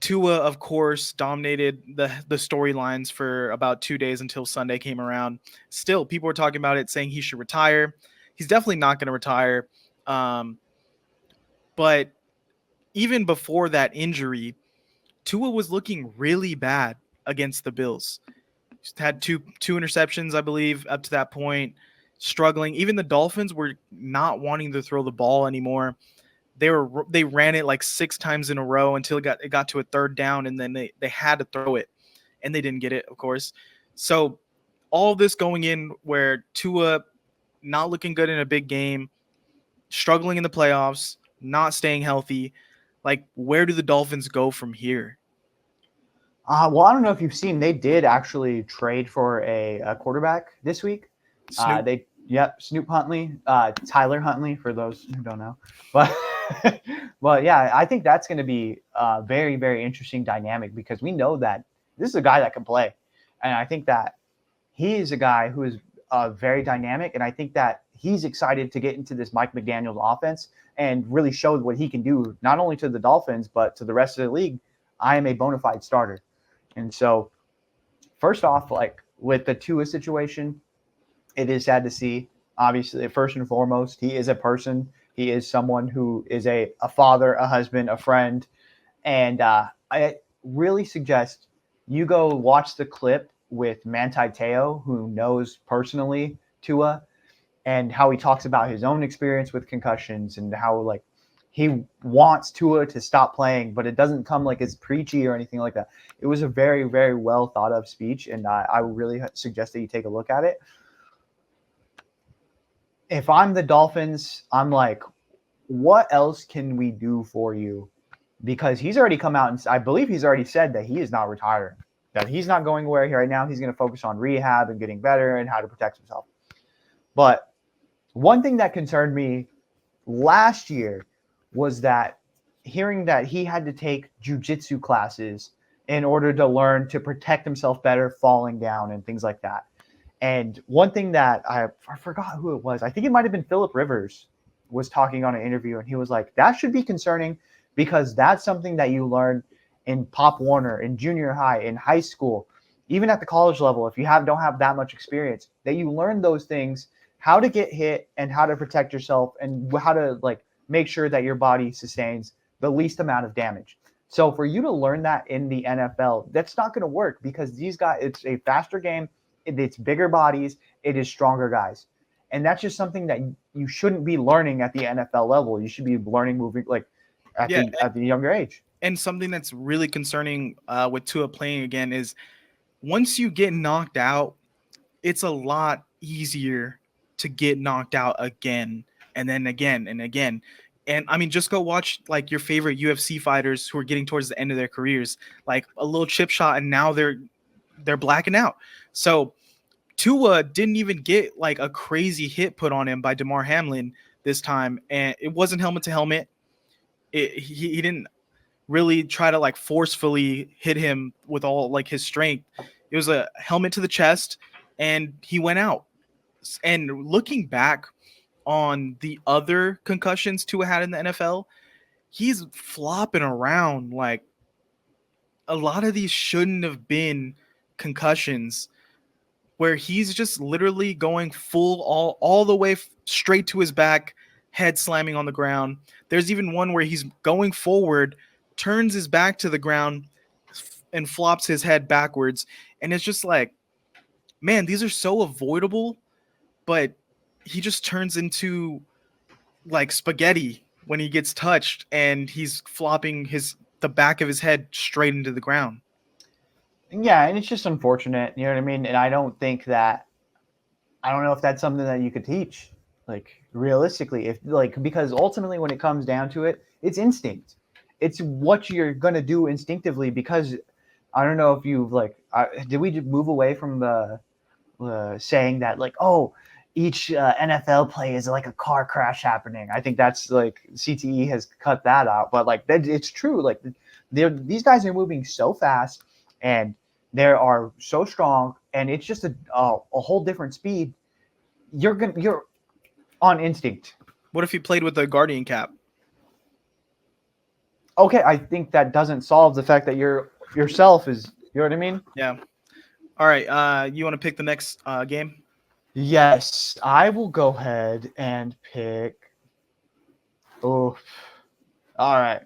Tua, of course, dominated the storylines for about 2 days until Sunday came around. Still, people were talking about it, saying he should retire. He's definitely not going to retire. Um, but even before that injury, Tua was looking really bad against the Bills. He's had two interceptions, I believe, up to that point. Struggling. Even the Dolphins were not wanting to throw the ball anymore. They ran it like 6 times in a row until it got to a third down, and then they had to throw it, and they didn't get it, of course. So all this going in where Tua not looking good in a big game, struggling in the playoffs, not staying healthy. Like, where do the Dolphins go from here? Well, I don't know if you've seen, they did actually trade for a quarterback this week. Snoop. Snoop Huntley, Tyler Huntley, for those who don't know. But, but yeah, I think that's going to be a very, very interesting dynamic because we know that this is a guy that can play. And I think that he is a guy who is very dynamic. And I think that he's excited to get into this Mike McDaniel's offense and really show what he can do, not only to the Dolphins, but to the rest of the league. I am a bona fide starter. And so, first off, like with the Tua situation, it is sad to see. Obviously, first and foremost, he is a person. He is someone who is a father, a husband, a friend. And I really suggest you go watch the clip with Manti Te'o, who knows personally Tua, and how he talks about his own experience with concussions and how like he wants Tua to stop playing, but it doesn't come like it's preachy or anything like that. It was a very, very well thought of speech, and I really suggest that you take a look at it. If I'm the Dolphins, I'm like, what else can we do for you? Because he's already come out and I believe he's already said that he is not retiring, that he's not going anywhere here right now. He's going to focus on rehab and getting better and how to protect himself. But one thing that concerned me last year was that hearing that he had to take jujitsu classes in order to learn to protect himself better falling down and things like that. And one thing that I forgot who it was. I think it might have been Phillip Rivers was talking on an interview, and he was like, that should be concerning because that's something that you learn in Pop Warner, in junior high, in high school, even at the college level. If you don't have that much experience, that you learn those things, how to get hit and how to protect yourself and how to like make sure that your body sustains the least amount of damage. So for you to learn that in the NFL, that's not going to work because these guys, it's a faster game. It's bigger bodies. It is stronger guys. And that's just something that you shouldn't be learning at the NFL level. You should be learning moving like at the younger age. And something that's really concerning with Tua playing again is once you get knocked out, it's a lot easier to get knocked out again and then again and again. And I mean, just go watch like your favorite UFC fighters who are getting towards the end of their careers, like a little chip shot, and now they're blacking out. So Tua didn't even get like a crazy hit put on him by Damar Hamlin this time, and it wasn't helmet to helmet. He didn't really try to like forcefully hit him with all like his strength. It was a helmet to the chest, and he went out. And looking back on the other concussions Tua had in the NFL, he's flopping around. Like, a lot of these shouldn't have been concussions, where he's just literally going full all the way straight to his back, head slamming on the ground. There's even one where he's going forward, turns his back to the ground, and flops his head backwards. And it's just like, man, these are so avoidable, but he just turns into like spaghetti when he gets touched, and he's flopping the back of his head straight into the ground. Yeah, and it's just unfortunate, you know what I mean? And I don't know if that's something that you could teach, like realistically, if like because ultimately when it comes down to it, it's instinct. It's what you're gonna do instinctively because I don't know if you've like did we move away from the saying that like each NFL play is like a car crash happening. I think that's like CTE has cut that out, but like it's true. Like these guys are moving so fast and they are so strong, and it's just a whole different speed. You're on instinct. What if he played with a Guardian cap? Okay, I think that doesn't solve the fact that you're yourself is. You know what I mean? Yeah. All right. You want to pick the next game? Yes, I will go ahead and pick. Oh, all right.